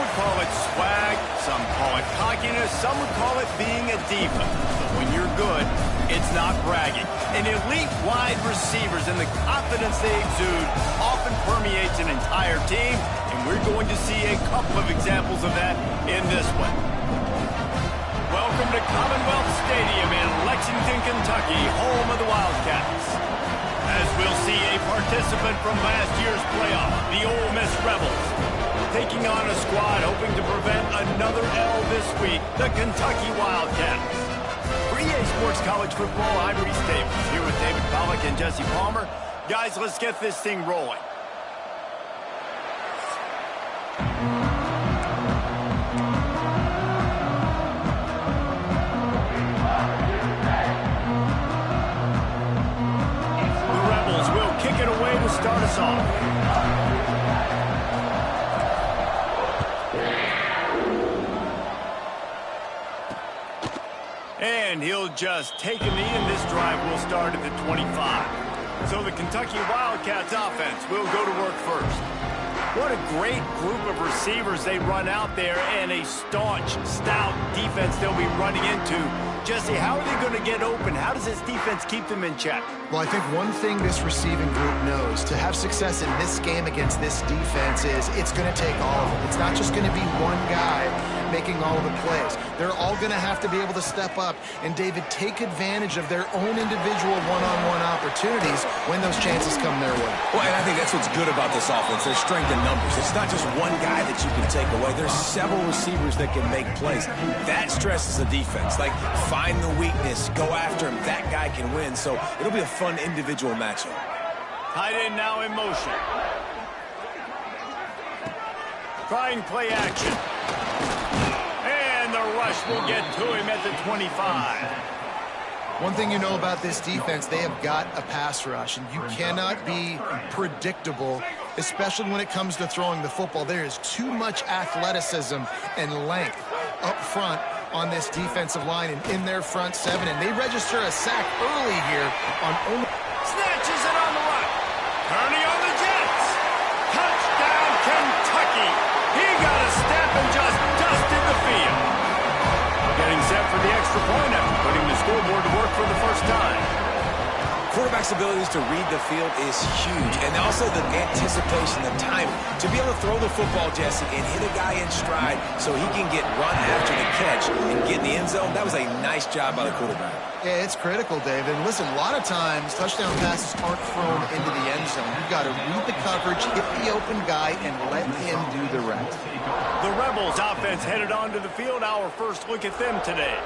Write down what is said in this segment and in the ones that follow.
would call it swag, some call it cockiness, some would call it being a diva. But when you're good, it's not bragging. And elite wide receivers and the confidence they exude often permeates an entire team, and we're going to see a couple of examples of that in this one. Welcome to Commonwealth Stadium in Lexington, Kentucky, home of the Wildcats. As we'll see a participant from last year's playoff, the Ole Miss Rebels, taking on a squad hoping to prevent another L this week, the Kentucky Wildcats. For EA Sports College Football, I'm Reese Davis, here with David Pollack and Jesse Palmer. Guys, let's get this thing rolling. The Rebels will kick it away to start us off. And he'll just take a knee, and this drive will start at the 25. So the Kentucky Wildcats offense will go to work first. What a great group of receivers they run out there, and a staunch, stout defense they'll be running into. Jesse, how are they going to get open? How does this defense keep them in check? Well, I think one thing this receiving group knows, to have success in this game against this defense, is it's going to take all of them. It's not just going to be one guy making all of the plays. They're all going to have to be able to step up and, David, take advantage of their own individual one-on-one opportunities when those chances come their way. Well, and I think that's what's good about this offense. There's strength in numbers. It's not just one guy that you can take away. There's several receivers that can make plays. That stresses the defense. Like, find the weakness, go after him. That guy can win. So it'll be a fun individual matchup. Tight end now in motion. Trying play action. And the rush will get to him at the 25. One thing you know about this defense, they have got a pass rush, and you cannot be predictable, especially when it comes to throwing the football. There is too much athleticism and length up front on this defensive line and in their front seven, and they register a sack early here on Ole Miss. Snatches it on the run. Turning on the Jets. Touchdown, Kentucky. He got a step and just dusted the field. Getting set for the extra point after putting the scoreboard to work for the first time. Quarterback's abilities to read the field is huge, and also the anticipation, the timing. To be able to throw the football, Jesse, and hit a guy in stride so he can get run after the catch and get in the end zone, that was a nice job by the quarterback. Yeah, it's critical, David. And listen, a lot of times touchdown passes aren't thrown into the end zone. You've got to read the coverage, hit the open guy, and let him do the rest. The Rebels offense headed onto the field. Our first look at them today.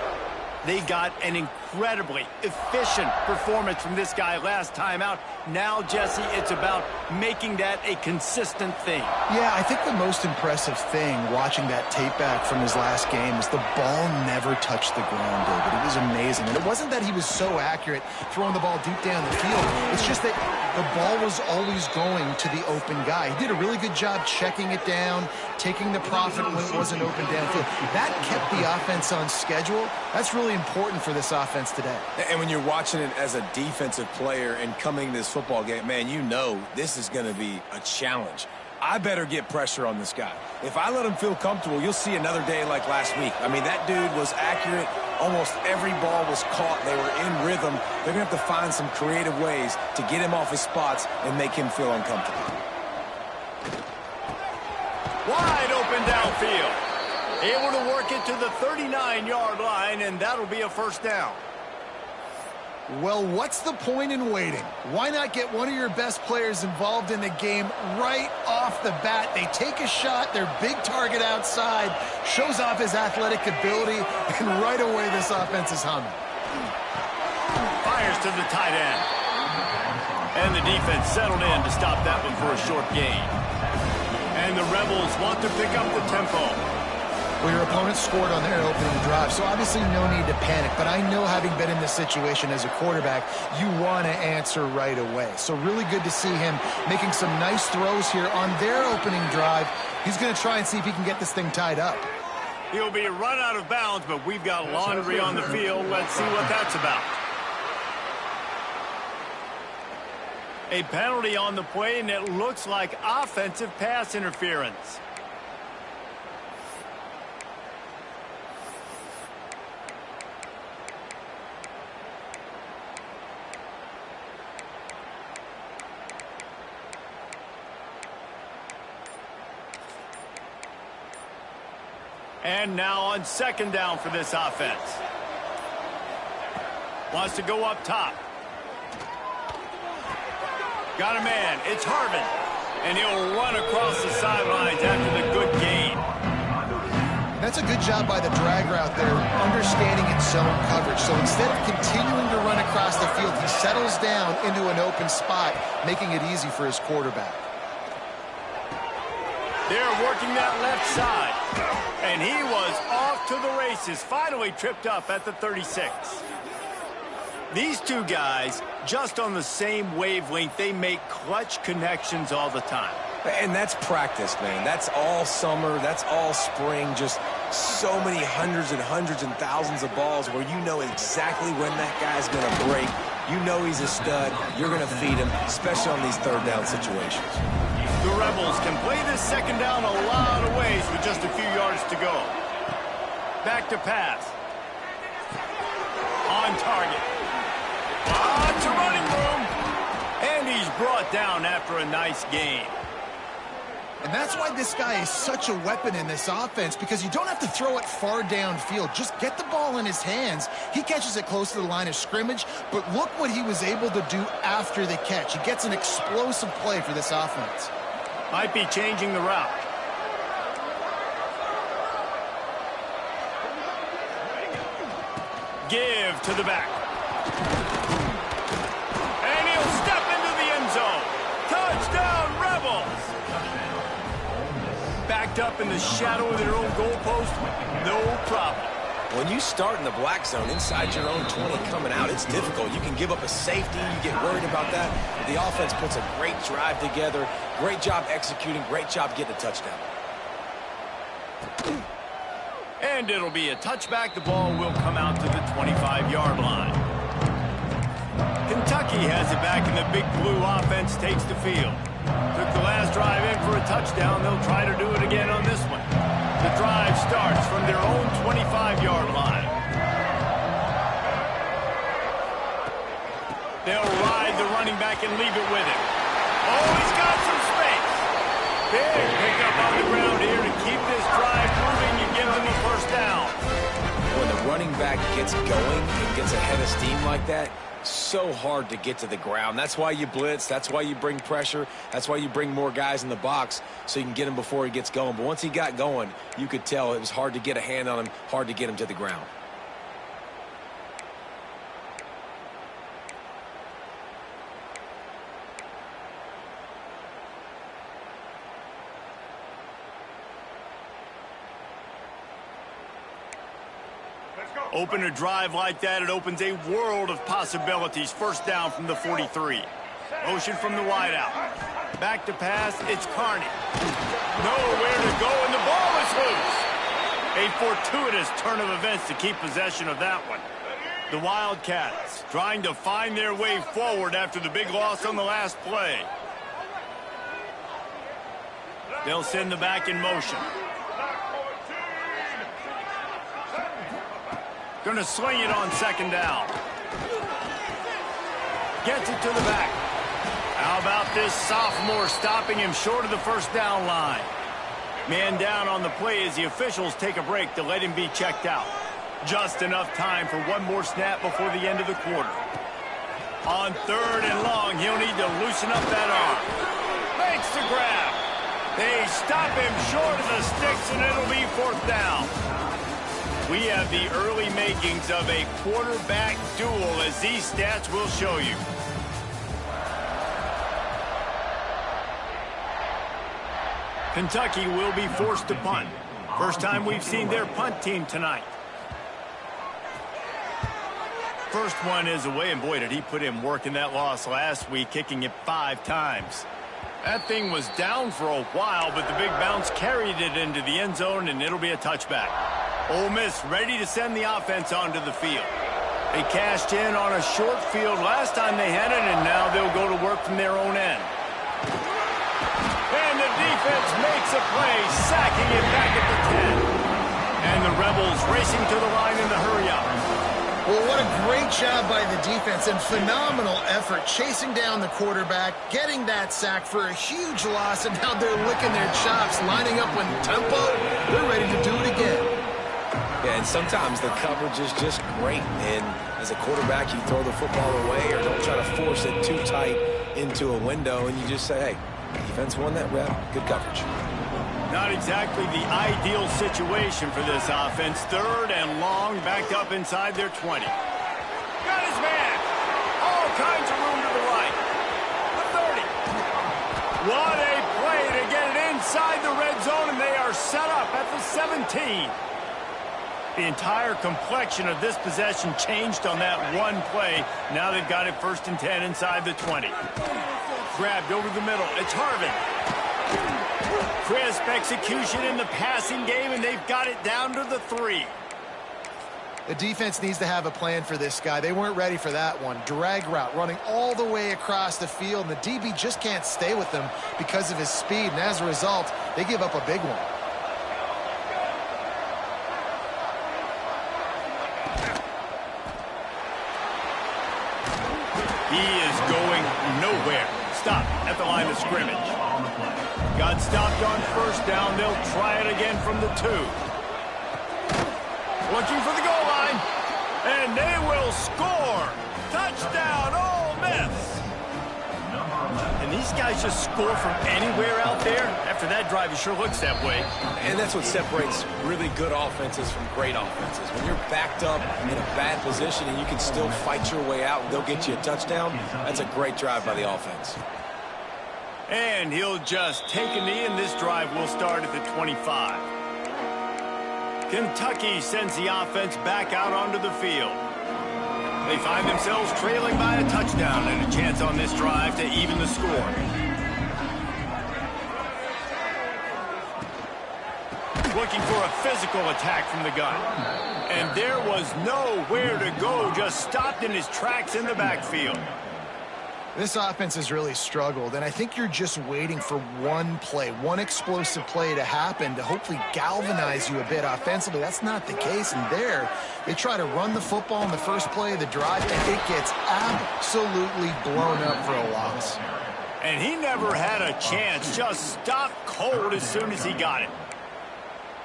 They got an incredibly efficient performance from this guy last time out. Now, Jesse, it's about making that a consistent thing. Yeah, I think the most impressive thing watching that tape back from his last game is the ball never touched the ground, David. It was amazing. And it wasn't that he was so accurate throwing the ball deep down the field. It's just that the ball was always going to the open guy. He did a really good job checking it down, taking the profit when it wasn't open downfield. That kept the offense on schedule. That's really important for this offense today. And when you're watching it as a defensive player and coming to this football game, man, you know this is going to be a challenge. I better get pressure on this guy. If I let him feel comfortable, you'll see another day like last week. I mean, that dude was accurate. Almost every ball was caught. They were in rhythm. They're going to have to find some creative ways to get him off his spots and make him feel uncomfortable. Wide open downfield. Able to work it to the 39-yard line, and that'll be a first down. Well, what's the point in waiting? Why not get one of your best players involved in the game right off the bat? They take a shot, their big target outside, shows off his athletic ability, and right away this offense is humming. Fires to the tight end. And the defense settled in to stop that one for a short gain. And the Rebels want to pick up the tempo. Well, your opponent scored on their opening drive, so obviously no need to panic. But I know, having been in this situation as a quarterback, you want to answer right away. So really good to see him making some nice throws here on their opening drive. He's going to try and see if he can get this thing tied up. He'll be run out of bounds, but we've got laundry on the field. Let's see what that's about. A penalty on the play, and it looks like offensive pass interference. And now on second down for this offense. Wants to go up top. Got a man. It's Harvin. And he'll run across the sidelines after the good gain. That's a good job by the drag route there, understanding its zone coverage. So instead of continuing to run across the field, he settles down into an open spot, making it easy for his quarterback. They're working that left side. And he was off to the races, finally tripped up at the 36. These two guys, just on the same wavelength, they make clutch connections all the time. And that's practice, man. That's all summer. That's all spring. Just so many hundreds and thousands of balls where you know exactly when that guy's going to break. You know he's a stud. You're going to feed him, especially on these third down situations. The Rebels can play this second down a lot of ways with just a few yards to go. Back to pass. On target. To running room. And he's brought down after a nice gain. And that's why this guy is such a weapon in this offense, because you don't have to throw it far downfield. Just get the ball in his hands. He catches it close to the line of scrimmage, but look what he was able to do after the catch. He gets an explosive play for this offense. Might be changing the route. Give to the back. And he'll step into the end zone. Touchdown, Rebels! Backed up in the shadow of their own goalpost, no problem. When you start in the black zone inside your own 20 coming out, it's difficult. You can give up a safety. You get worried about that. The offense puts a great drive together. Great job executing. Great job getting a touchdown. And it'll be a touchback. The ball will come out to the 25-yard line. Kentucky has it back, and the big blue offense takes the field. Took the last drive in for a touchdown. They'll try to do it again on this one. The drive starts from their own 25-yard line. They'll ride the running back and leave it with him. Oh, he's got some space. Big pickup on the ground here to keep this drive moving. You give them a first down. When the running back gets going and gets ahead of steam like that, so hard to get to the ground. That's why you blitz. That's why you bring pressure. That's why you bring more guys in the box so you can get him before he gets going. But once he got going, you could tell it was hard to get a hand on him, hard to get him to the ground. Open a drive like that, it opens a world of possibilities. First down from the 43. Motion from the wideout. Back to pass, it's Carney. Nowhere to go, and the ball is loose. A fortuitous turn of events to keep possession of that one. The Wildcats trying to find their way forward after the big loss on the last play. They'll send the back in motion. Going to sling it on second down. Gets it to the back. How about this sophomore stopping him short of the first down line? Man down on the play as the officials take a break to let him be checked out. Just enough time for one more snap before the end of the quarter. On third and long, he'll need to loosen up that arm. Makes the grab. They stop him short of the sticks, and it'll be fourth down. We have the early makings of a quarterback duel, as these stats will show you. Kentucky will be forced to punt. First time we've seen their punt team tonight. First one is away, and boy, did he put in work in that loss last week, kicking it 5 times. That thing was down for a while, but the big bounce carried it into the end zone, and it'll be a touchback. Ole Miss ready to send the offense onto the field. They cashed in on a short field last time they had it, and now they'll go to work from their own end. And the defense makes a play, sacking it back at the 10. And the Rebels racing to the line in the hurry-up. Well, what a great job by the defense and phenomenal effort chasing down the quarterback, getting that sack for a huge loss, and now they're licking their chops, lining up with tempo. They're ready to do it again. And sometimes the coverage is just great. And as a quarterback, you throw the football away or don't try to force it too tight into a window, and you just say, hey, defense won that rep. Good coverage. Not exactly the ideal situation for this offense. 3rd and long, backed up inside their 20. Got his man. All kinds of room to the right. The 30. What a play to get it inside the red zone, and they are set up at the 17. The entire complexion of this possession changed on that one play. Now they've got it 1st and 10 inside the 20. Grabbed over the middle. It's Harvin. Crisp execution in the passing game, and they've got it down to the 3. The defense needs to have a plan for this guy. They weren't ready for that one. Drag route running all the way across the field, and the DB just can't stay with him because of his speed, and as a result, they give up a big one. He is going nowhere. Stop at the line of scrimmage. Got stopped on 1st down. They'll try it again from the 2. Looking for the goal line. And they will score. Touchdown, Ole Miss. And these guys just score from anywhere out there. After that drive, it sure looks that way. And that's what separates really good offenses from great offenses. When you're backed up in a bad position and you can still fight your way out and they'll get you a touchdown, that's a great drive by the offense. And he'll just take a knee, and this drive will start at the 25. Kentucky sends the offense back out onto the field. They find themselves trailing by a touchdown and a chance on this drive to even the score. Looking for a physical attack from the gun. And there was nowhere to go, just stopped in his tracks in the backfield. This offense has really struggled, and I think you're just waiting for one play, one explosive play to happen to hopefully galvanize you a bit offensively. That's not the case, and there, they try to run the football in the first play of the drive, and it gets absolutely blown up for a loss. And he never had a chance, just stopped cold as soon as he got it.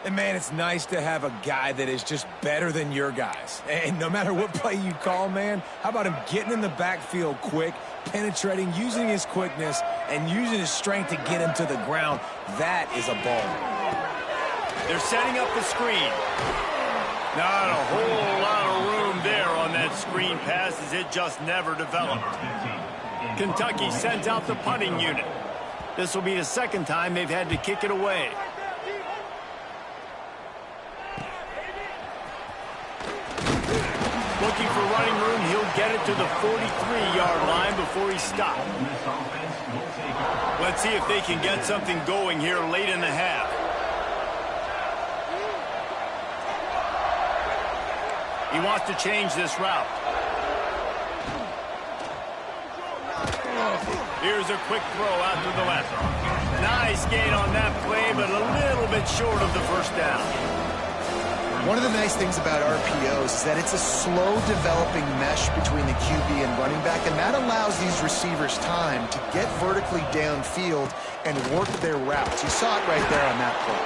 And, man, it's nice to have a guy that is just better than your guys. And no matter what play you call, man, how about him getting in the backfield quick, penetrating, using his quickness, and using his strength to get him to the ground? That is a ball. They're setting up the screen. Not a whole lot of room there on that screen pass, as it just never developed. Kentucky sends out the punting unit. This will be the 2nd time they've had to kick it away. Looking for running room, he'll get it to the 43-yard line before he's stopped. Let's see if they can get something going here late in the half. He wants to change this route. Here's a quick throw out to the left. Nice gain on that play, but a little bit short of the 1st down. One of the nice things about RPOs is that it's a slow-developing mesh between the QB and running back, and that allows these receivers time to get vertically downfield and work their routes. You saw it right there on that play.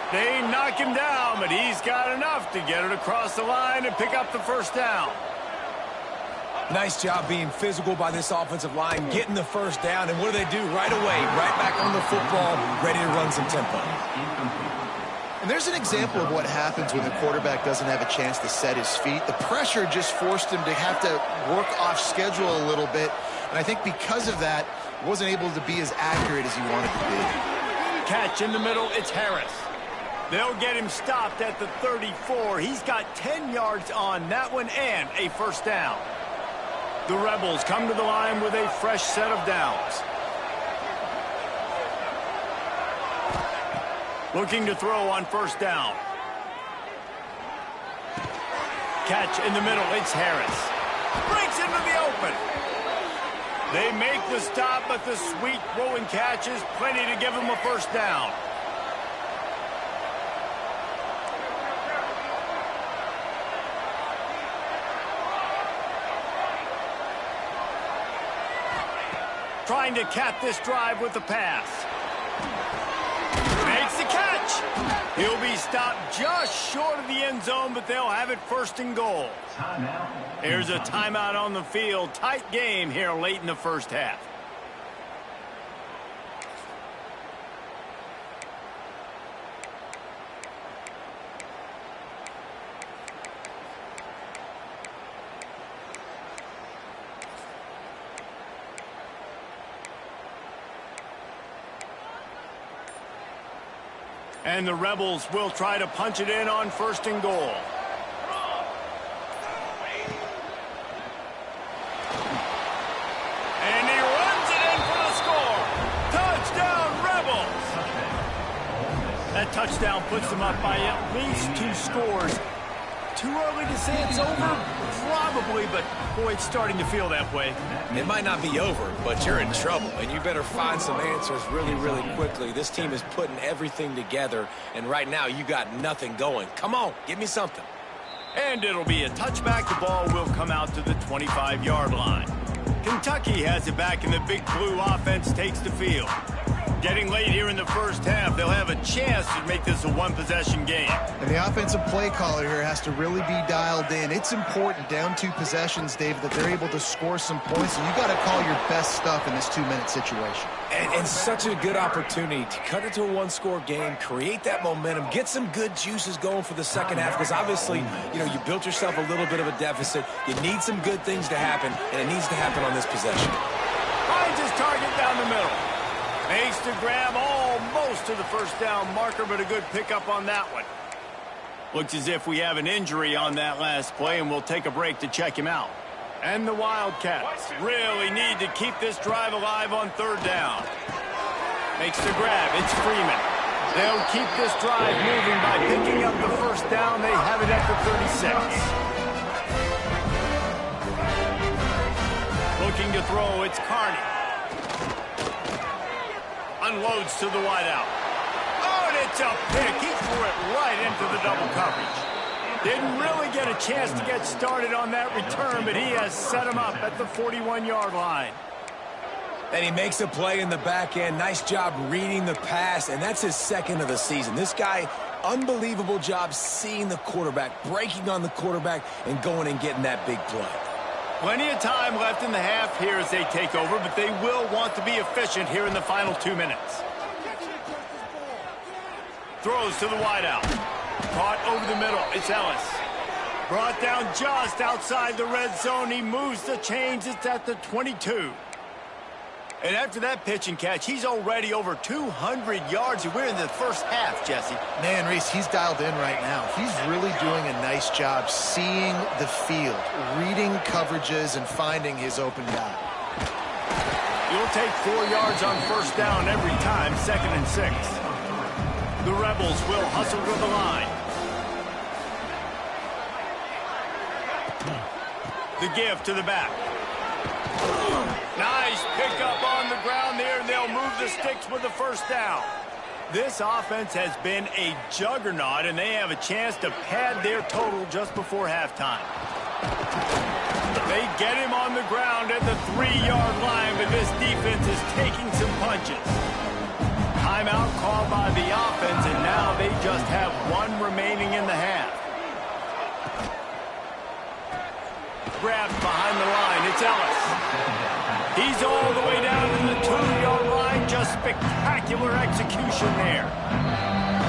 They knock him down, but he's got enough to get it across the line and pick up the 1st down. Nice job being physical by this offensive line, getting the 1st down, and what do? Right away, right back on the football, ready to run some tempo. And there's an example of what happens when the quarterback doesn't have a chance to set his feet. The pressure just forced him to have to work off schedule a little bit. And I think because of that, he wasn't able to be as accurate as he wanted to be. Catch in the middle, it's Harris. They'll get him stopped at the 34. He's got 10 yards on that one and a 1st down. The Rebels come to the line with a fresh set of downs. Looking to throw on 1st down. Catch in the middle, it's Harris. Breaks into the open. They make the stop, but the sweet throwing catch is plenty to give him a 1st down. Trying to cap this drive with the pass. Makes the catch. He'll be stopped just short of the end zone, but they'll have it first and goal. Here's a timeout on the field. Tight game here late in the first half. And the Rebels will try to punch it in on first and goal. And he runs it in for the score. Touchdown, Rebels! That touchdown puts them up by at least 2 scores. Too early to say it's over? Probably, but boy, it's starting to feel that way. It might not be over, but you're in trouble, and you better find some answers really, really quickly. This team is putting everything together, and right now you got nothing going. Come on, give me something. And it'll be a touchback. The ball will come out to the 25-yard line. Kentucky has it back, and the Big Blue offense takes the field. Getting late here in the first half, they'll have a chance to make this a one-possession game. And the offensive play caller here has to really be dialed in. It's important, down 2 possessions, David, that they're able to score some points. And you got to call your best stuff in this 2-minute situation. And such a good opportunity to cut it to a 1-score game, create that momentum, get some good juices going for the second half. Because obviously, you built yourself a little bit of a deficit. You need some good things to happen, and it needs to happen on this possession. Finds his target down the middle. Makes to grab almost to the first down marker, but a good pickup on that one. Looks as if we have an injury on that last play, and we'll take a break to check him out. And the Wildcats really need to keep this drive alive on third down. Makes the grab. It's Freeman. They'll keep this drive moving by picking up the first down. They have it at the 36. Looking to throw. It's Carney. Unloads to the wideout. Oh, and it's a pick. He threw it right into the double coverage. Didn't really get a chance to get started on that return, but he has set him up at the 41-yard line. And he makes a play in the back end. Nice job reading the pass, and that's his second of the season. This guy, unbelievable job seeing the quarterback, breaking on the quarterback, and going and getting that big play. Plenty of time left in the half here as they take over, but they will want to be efficient here in the final 2 minutes. Throws to the wideout. Caught over the middle. It's Ellis. Brought down just outside the red zone. He moves the chains. It's at the 22. And after that pitch and catch, he's already over 200 yards. We're in the first half, Jesse. Man, Reese, he's dialed in right now. He's really doing a nice job seeing the field, reading coverages, and finding his open guy. You'll take 4 yards on first down every time, 2nd and 6. The Rebels will hustle to the line. The give to the back. Nice pickup on the ground there, and they'll move the sticks with the first down. This offense has been a juggernaut, and they have a chance to pad their total just before halftime. They get him on the ground at the 3-yard line, but this defense is taking some punches. Timeout called by the offense, and now they just have 1 remaining in the half. Grabbed behind the line. It's Ellis. He's all the way down to the 2-yard line. Just spectacular execution there.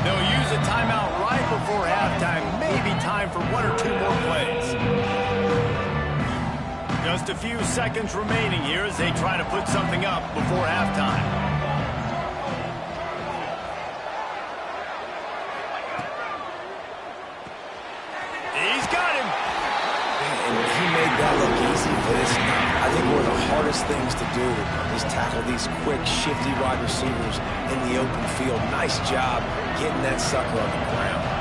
They'll use a timeout right before halftime. Maybe time for 1 or 2 more plays. Just a few seconds remaining here as they try to put something up before halftime. He's got him. And he made that look easy, but it's not. I think one of the hardest things to do is tackle these quick, shifty wide receivers in the open field. Nice job getting that sucker on the ground.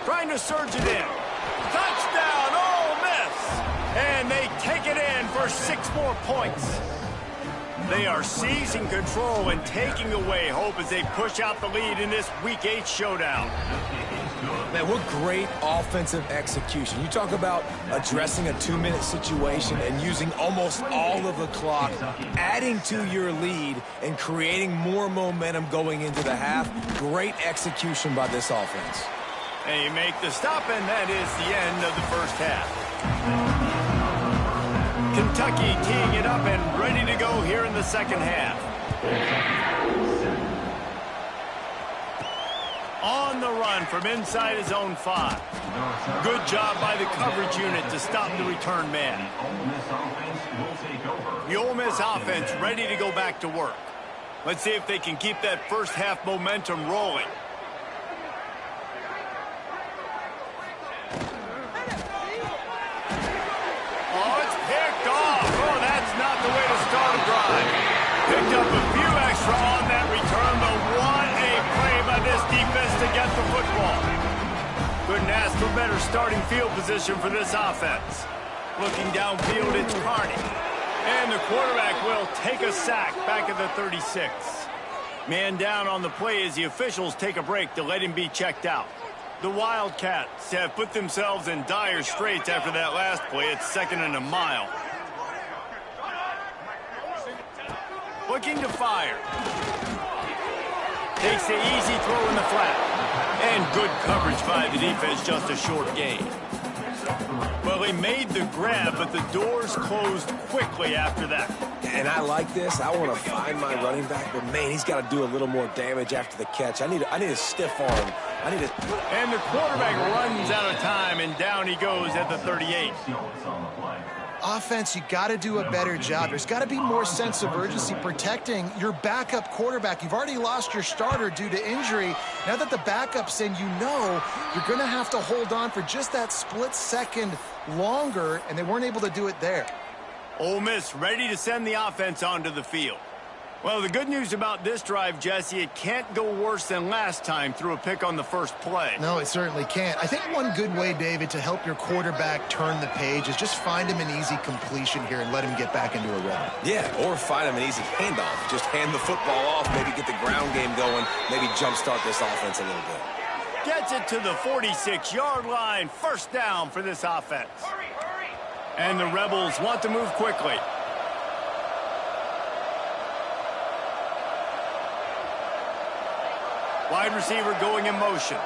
Trying to surge it in. Touchdown, Ole Miss! And they take it in for 6 more points. They are seizing control and taking away hope as they push out the lead in this Week 8 showdown. Man, what great offensive execution. You talk about addressing a 2-minute situation and using almost all of the clock, adding to your lead and creating more momentum going into the half. Great execution by this offense. They make the stop, and that is the end of the first half. Kentucky teeing it up and ready to go here in the second half. On the run from inside his own 5. Good job by the coverage unit to stop the return man. The Ole Miss offense ready to go back to work. Let's see if they can keep that first half momentum rolling. Oh, it's picked off. Oh, that's not the way to start a drive. Picked up a few extra on that return, but what a play by this defense to get the football. Couldn't ask for better starting field position for this offense. Looking downfield, it's Carney. And the quarterback will take a sack back at the 36. Man down on the play as the officials take a break to let him be checked out. The Wildcats have put themselves in dire straits after that last play. It's 2nd and a mile. Looking to fire. Takes the easy throw in the flat. And good coverage by the defense, just a short gain. Well, he made the grab, but the doors closed quickly after that. And I like this. I want to find my running back, but man, he's got to do a little more damage after the catch. I need a stiff arm. And the quarterback runs out of time, and down he goes at the 38. Offense, you got to do a better job. There's got to be more sense of urgency protecting your backup quarterback. You've already lost your starter due to injury. Now that the backup's in, you know you're going to have to hold on for just that split second longer, and they weren't able to do it there. Ole Miss ready to send the offense onto the field. Well, the good news about this drive, Jesse, it can't go worse than last time through a pick on the first play. No, it certainly can't. I think one good way, David, to help your quarterback turn the page is just find him an easy completion here and let him get back into a rhythm. Yeah, or find him an easy handoff. Just hand the football off, maybe get the ground game going, maybe jumpstart this offense a little bit. Gets it to the 46-yard line. First down for this offense. And the Rebels want to move quickly. Wide receiver going in motion.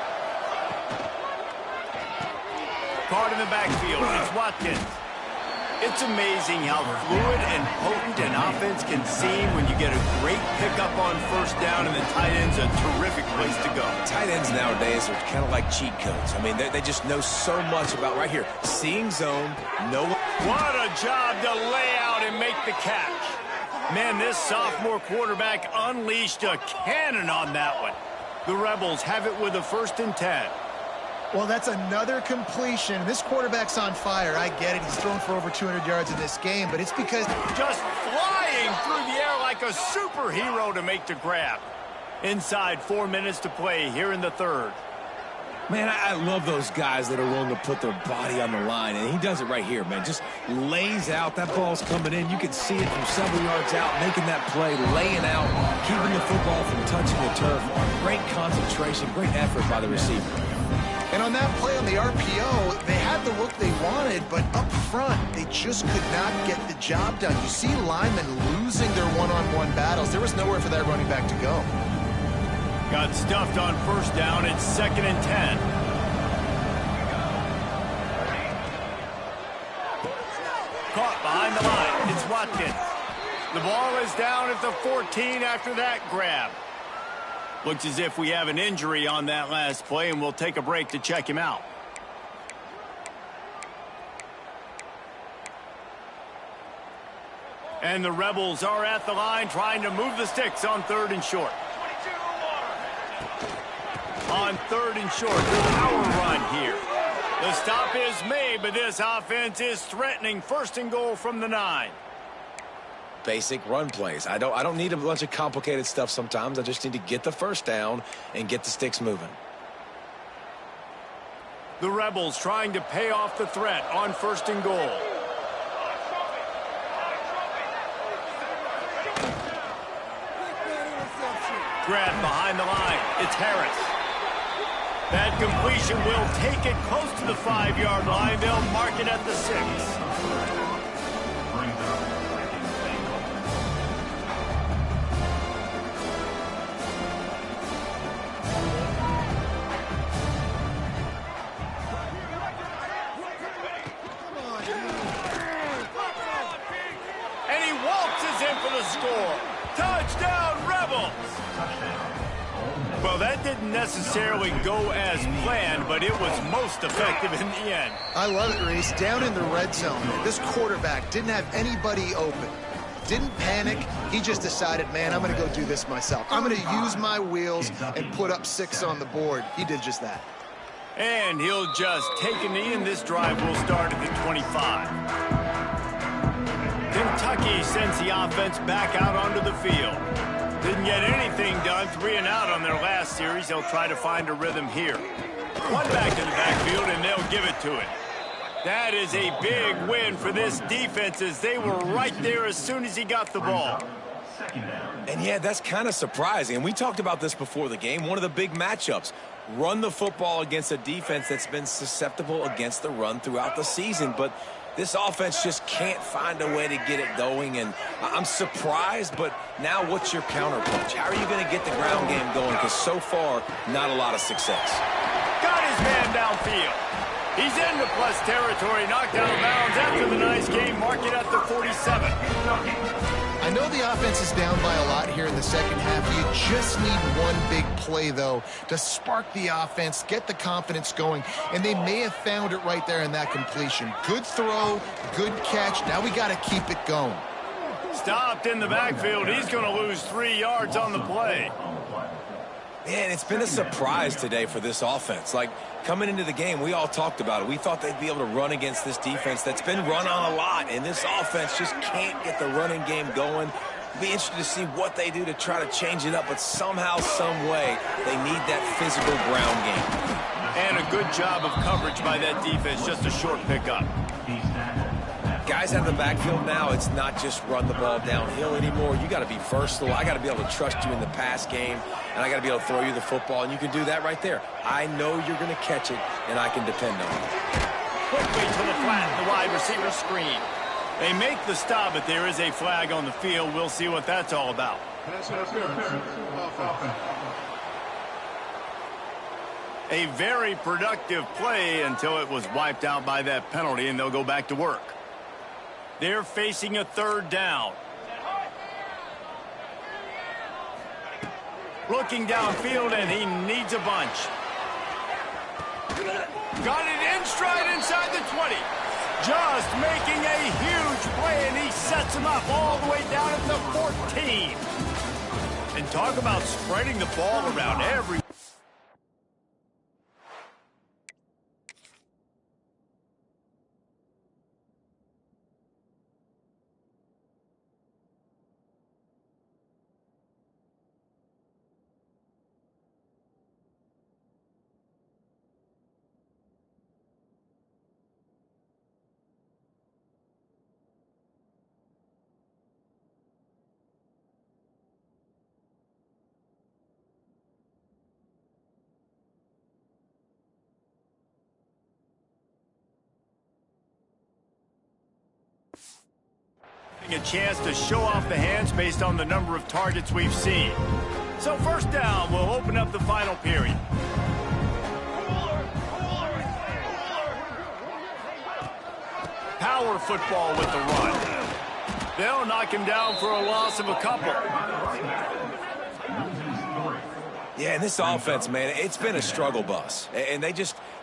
Caught in the backfield. It's Watkins. It's amazing how fluid and potent an offense can seem when you get a great pickup on first down, and the tight end's a terrific place to go. Tight ends nowadays are kind of like cheat codes. I mean, they just know so much about right here. Seeing zone, know. What a job to lay out and make the catch. Man, this sophomore quarterback unleashed a cannon on that one. The Rebels have it with a 1st and 10. Well, that's another completion. This quarterback's on fire. I get it. He's thrown for over 200 yards in this game, but it's because just flying through the air like a superhero to make the grab. Inside 4 minutes to play here in the third. Man, I love those guys that are willing to put their body on the line, and he does it right here, man. Just lays out. That ball's coming in. You can see it from several yards out, making that play, laying out, keeping the football from touching the turf. Great concentration, great effort by the receiver. And on that play on the RPO, they had the look they wanted, but up front, they just could not get the job done. You see linemen losing their one-on-one battles. There was nowhere for that running back to go. Got stuffed on first down. It's 2nd and 10. Caught behind the line. It's Watkins. The ball is down at the 14 after that grab. Looks as if we have an injury on that last play, and we'll take a break to check him out. And the Rebels are at the line trying to move the sticks on 3rd and short. On 3rd and short, the power run here. The stop is made, but this offense is threatening 1st and goal from the 9. Basic run plays. I don't need a bunch of complicated stuff sometimes. I just need to get the first down and get the sticks moving. The Rebels trying to pay off the threat on 1st and goal. grab behind the line. It's Harris. That completion will take it close to the 5-yard line. They'll mark it at the 6. And he waltzes in for the score. Touchdown, Rebels! Well, that didn't necessarily go as planned, but it was most effective in the end. I love it, Reese. Down in the red zone, this quarterback didn't have anybody open. Didn't panic. He just decided, man, I'm going to go do this myself. I'm going to use my wheels and put up 6 on the board. He did just that. And he'll just take a knee, and this drive will start at the 25. Kentucky sends the offense back out onto the field. Didn't get anything done, 3 and out on their last series. They'll try to find a rhythm here. One back to the backfield, and they'll give it to it. That is a big win for this defense, as they were right there as soon as he got the ball. And yeah, that's kind of surprising. We talked about this before the game. One of the big matchups. Run the football against a defense that's been susceptible against the run throughout the season. But this offense just can't find a way to get it going. And I'm surprised, but now what's your counterpunch? How are you going to get the ground game going? Because so far, not a lot of success. Got his man downfield. He's into plus territory, knocked out of bounds after the nice game. Mark it at the 47. I know the offense is down by a lot here in the second half. You just need one big play, though, to spark the offense, get the confidence going, and they may have found it right there in that completion. Good throw, good catch. Now we got to keep it going. Stopped in the backfield. He's going to lose 3 yards on the play. Man, it's been a surprise today for this offense. Like, coming into the game, we all talked about it. We thought they'd be able to run against this defense that's been run on a lot, and this offense just can't get the running game going. Be interested to see what they do to try to change it up, but somehow, some way, they need that physical ground game. And a good job of coverage by that defense, just a short pickup. Guys out of the backfield now, it's not just run the ball downhill anymore. You got to be versatile. I got to be able to trust you in the pass game, and I got to be able to throw you the football, and you can do that right there. I know you're going to catch it, and I can depend on it. Quickly to the flat, the wide receiver screen. They make the stop, but there is a flag on the field. We'll see what that's all about. A very productive play until it was wiped out by that penalty, and they'll go back to work. They're facing a 3rd down. Looking downfield, and he needs a bunch. Got it in stride inside the 20. Just making a huge play, and he sets him up all the way down at the 14. And talk about spreading the ball around every... A chance to show off the hands based on the number of targets we've seen. So 1st down, we'll open up the final period. Power football with the run. They'll knock him down for a loss of a couple. Yeah, and this offense, man, it's been a struggle bus. And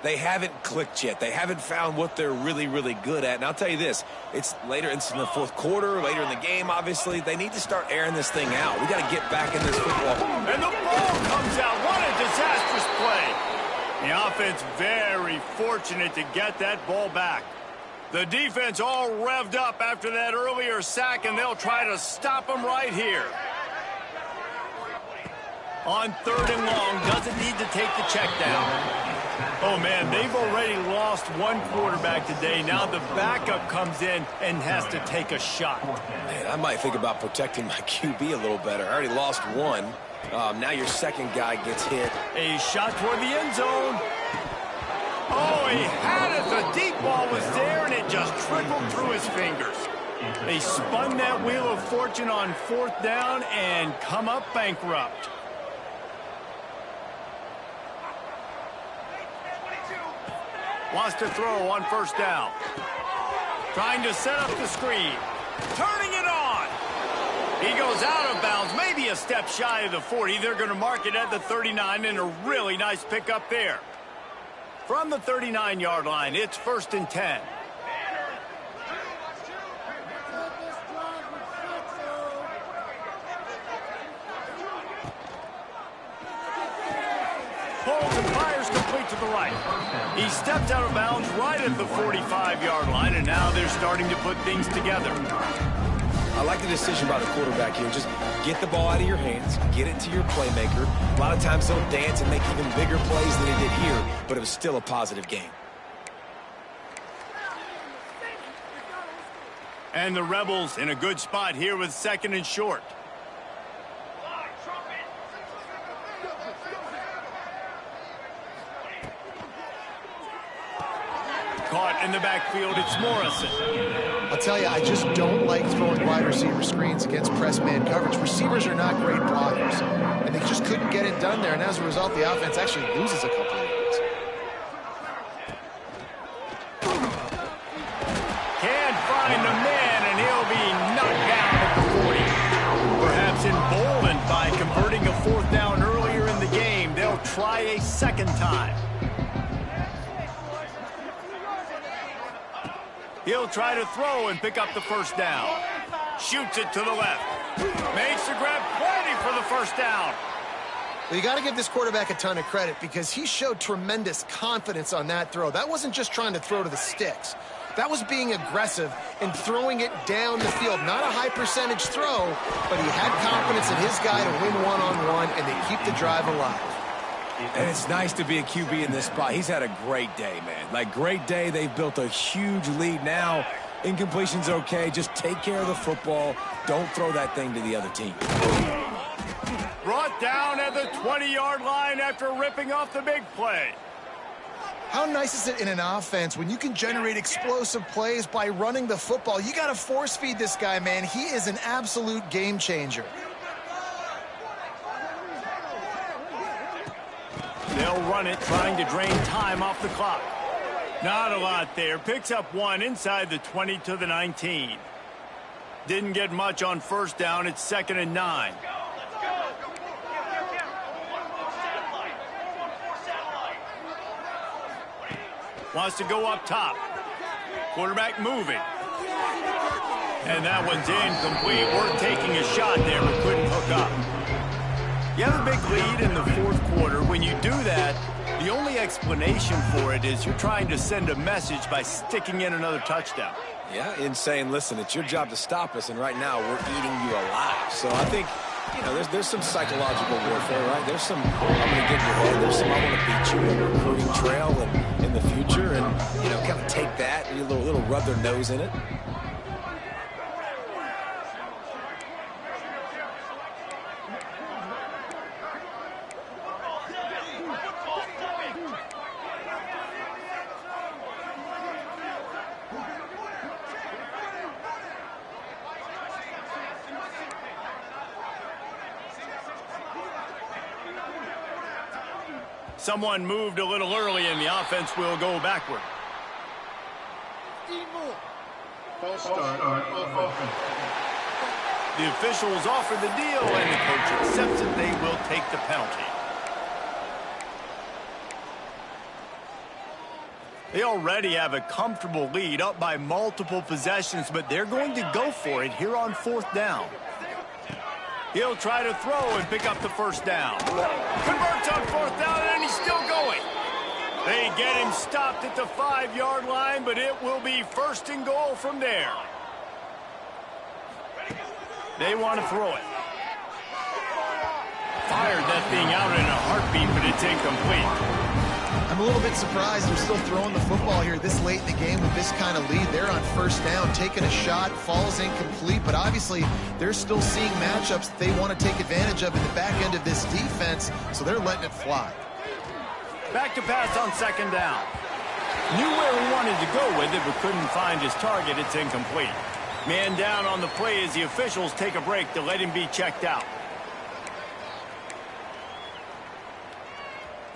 they haven't clicked yet. They haven't found what they're really, really good at. And I'll tell you this, it's later, it's in the 4th quarter, later in the game, obviously. They need to start airing this thing out. We got to get back in this football. And the ball comes out. What a disastrous play. The offense very fortunate to get that ball back. The defense all revved up after that earlier sack, and they'll try to stop them right here. On 3rd and long, doesn't need to take the check down. Oh, man, they've already lost one quarterback today. Now the backup comes in and has to take a shot. Man, I might think about protecting my QB a little better. I already lost one. Now your second guy gets hit. A shot toward the end zone. Oh, he had it. The deep ball was there, and it just trickled through his fingers. They spun that wheel of fortune on fourth down and come up bankrupt. Wants to throw on first down. Trying to set up the screen. Turning it on. He goes out of bounds, maybe a step shy of the 40. They're going to mark it at the 39, and a really nice pickup there. From the 39-yard line, it's 1st and 10. Holds and fires complete to the right. He stepped out of bounds right at the 45-yard line, and now they're starting to put things together. I like the decision by the quarterback here. Just get the ball out of your hands, get it to your playmaker. A lot of times they'll dance and make even bigger plays than they did here, but it was still a positive game. And the Rebels in a good spot here with 2nd and short. Caught in the backfield, it's Morrison. I'll tell you, I just don't like throwing wide receiver screens against press man coverage. Receivers are not great blockers, and they just couldn't get it done there, and as a result, the offense actually loses a couple of yards. Can't find the man, and he'll be knocked down at the 40. Perhaps emboldened by converting a 4th down earlier in the game, they'll try a second time. He'll try to throw and pick up the 1st down. Shoots it to the left. Makes the grab, plenty for the 1st down. Well, you got to give this quarterback a ton of credit because he showed tremendous confidence on that throw. That wasn't just trying to throw to the sticks. That was being aggressive and throwing it down the field. Not a high percentage throw, but he had confidence in his guy to win one-on-one, and they keep the drive alive. And it's nice to be a QB in this spot. He's had a great day, man. Like, great day. They've built a huge lead now. Incompletion's okay. Just take care of the football. Don't throw that thing to the other team. Brought down at the 20-yard line after ripping off the big play. How nice is it in an offense when you can generate explosive plays by running the football? You got to force feed this guy, man. He is an absolute game changer. They'll run it, trying to drain time off the clock. Not a lot there. Picks up one inside the 20 to the 19. Didn't get much on 1st down. It's 2nd and 9. Wants to go up top. Quarterback moving. And that one's incomplete. We're taking a shot there, but couldn't hook up. You have a big lead in the 4th quarter. When you do that, the only explanation for it is you're trying to send a message by sticking in another touchdown. Yeah, in saying, listen, it's your job to stop us, and right now we're eating you alive. So I think, you know, there's some psychological warfare, right? There's some, I'm going to get your head. There's some, I want to beat you in a recruiting trail and in the future. And, you know, kind of take that and a little rub their nose in it. Someone moved a little early, and the offense will go backward. False start on offense. The officials offer the deal, and the coach accepts it. They will take the penalty. They already have a comfortable lead, up by multiple possessions, but they're going to go for it here on 4th down. He'll try to throw and pick up the 1st down. Converts on 4th down, and he's still going. They get him stopped at the 5-yard line, but it will be 1st and goal from there. They want to throw it. Fired that thing out in a heartbeat, but it's incomplete. I'm I'm a little bit surprised they're still throwing the football here this late in the game with this kind of lead. They're on first down, taking a shot, falls incomplete, but obviously they're still seeing matchups that they want to take advantage of in the back end of this defense, so they're letting it fly. Back to pass on second down. Knew where he wanted to go with it, but couldn't find his target. It's incomplete. Man down on the play as the officials take a break to let him be checked out.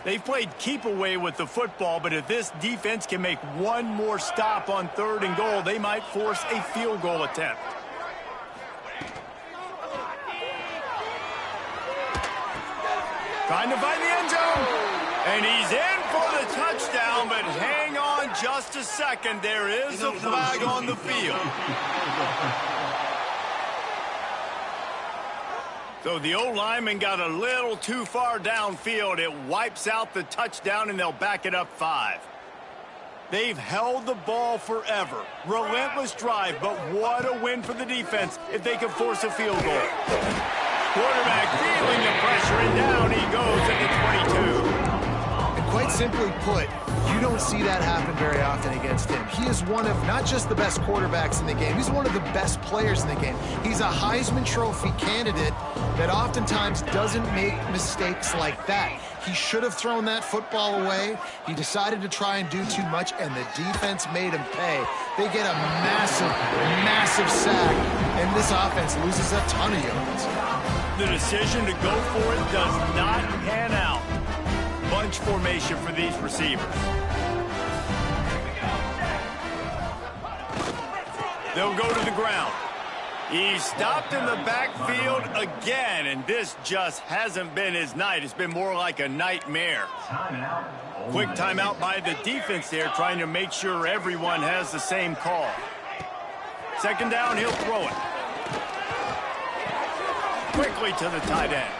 They've played keep away with the football, but if this defense can make one more stop on 3rd and goal, they might force a field goal attempt. Trying to find the end zone. And he's in for the touchdown, but hang on just a second. There is a flag on the field. So the O-lineman got a little too far downfield. It wipes out the touchdown, and they'll back it up 5. They've held the ball forever. Relentless drive, but what a win for the defense if they can force a field goal. Quarterback feeling the pressure, and down he goes at the 22. And quite simply put, you don't see that happen very often against him. He is one of not just the best quarterbacks in the game, he's one of the best players in the game. He's a Heisman Trophy candidate that oftentimes doesn't make mistakes like that. He should have thrown that football away. He decided to try and do too much, and the defense made him pay. They get a massive, massive sack, and this offense loses a ton of yards. The decision to go for it does not pan out. Bunch formation for these receivers. They'll go to the ground. He's stopped in the backfield again, and this just hasn't been his night. It's been more like a nightmare. Quick timeout by the defense there, trying to make sure everyone has the same call. Second down, he'll throw it. Quickly to the tight end.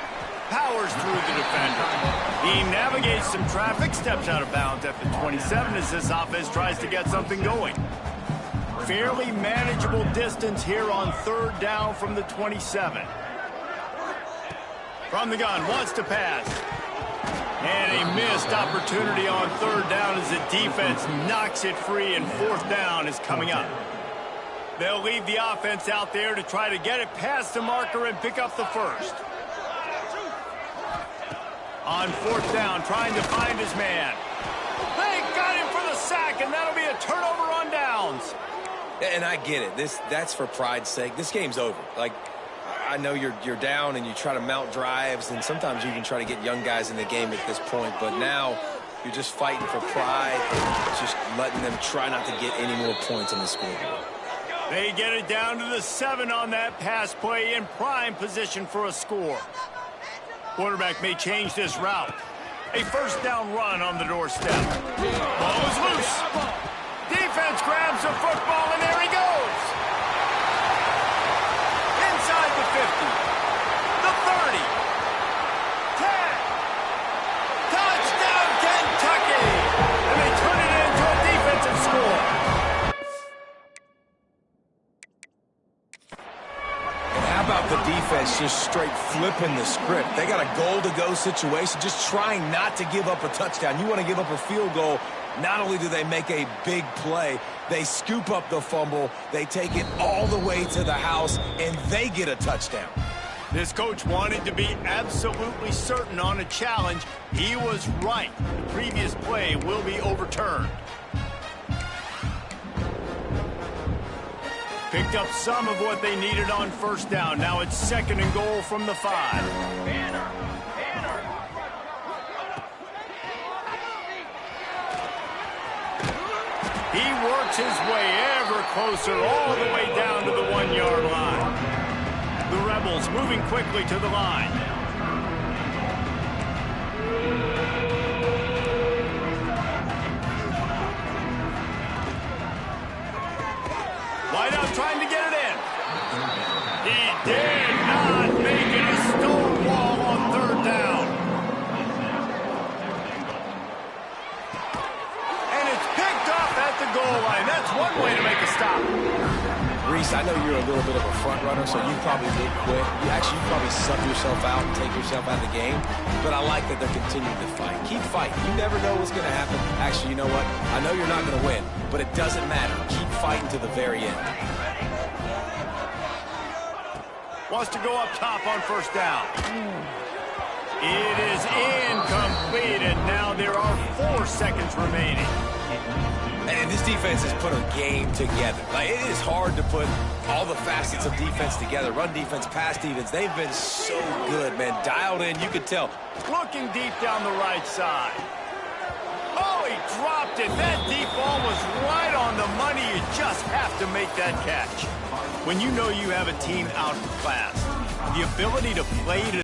Powers through the defender. He navigates some traffic, steps out of bounds at the 27 as this offense tries to get something going. Fairly manageable distance here on 3rd down from the 27. From the gun, wants to pass. And a missed opportunity on 3rd down as the defense knocks it free, and 4th down is coming up. They'll leave the offense out there to try to get it past the marker and pick up the first. On 4th down, trying to find his man. They got him for the sack, and that'll be a turnover on downs. And I get it. That's for pride's sake. This game's over. Like, I know you're down and you try to mount drives, and sometimes you even try to get young guys in the game at this point. But now you're just fighting for pride and just letting them try not to get any more points on the scoreboard. They get it down to the 7 on that pass play, in prime position for a score. Quarterback may change this route. A 1st down run on the doorstep. Ball is loose. Defense grabs the football, and there he goes. Inside the 50. The 30. 10. Touchdown, Kentucky. And they turn it into a defensive score. And how about the defense just straight flipping the script? They got a goal-to-go situation, just trying not to give up a touchdown. You want to give up a field goal. Not only do they make a big play, they scoop up the fumble, they take it all the way to the house, and they get a touchdown. This coach wanted to be absolutely certain on a challenge. He was right. The previous play will be overturned. Picked up some of what they needed on 1st down. Now it's 2nd and goal from the 5. He works his way ever closer all the way down to the 1-yard line. The Rebels moving quickly to the line. Wide out trying to get it in. He did not make it. A stone wall on 3rd down. And it's picked up at the goal line. That's one way to make a stop. Reese, I know you're a little bit of a front runner, so you probably did quit. You probably sub yourself out and take yourself out of the game. But I like that they're continuing to fight. Keep fighting. You never know what's going to happen. Actually, you know what? I know you're not going to win, but it doesn't matter. Keep fighting to the very end. Wants to go up top on first down. It is incomplete, and now there are 4 seconds remaining. And this defense has put a game together. Like, it is hard to put all the facets of defense together. Run defense, pass defense. They've been so good, man. Dialed in, you could tell. Looking deep down the right side. Oh, he dropped it. That deep ball was right on the money. You just have to make that catch. When you know you have a team outclassed, the ability to play to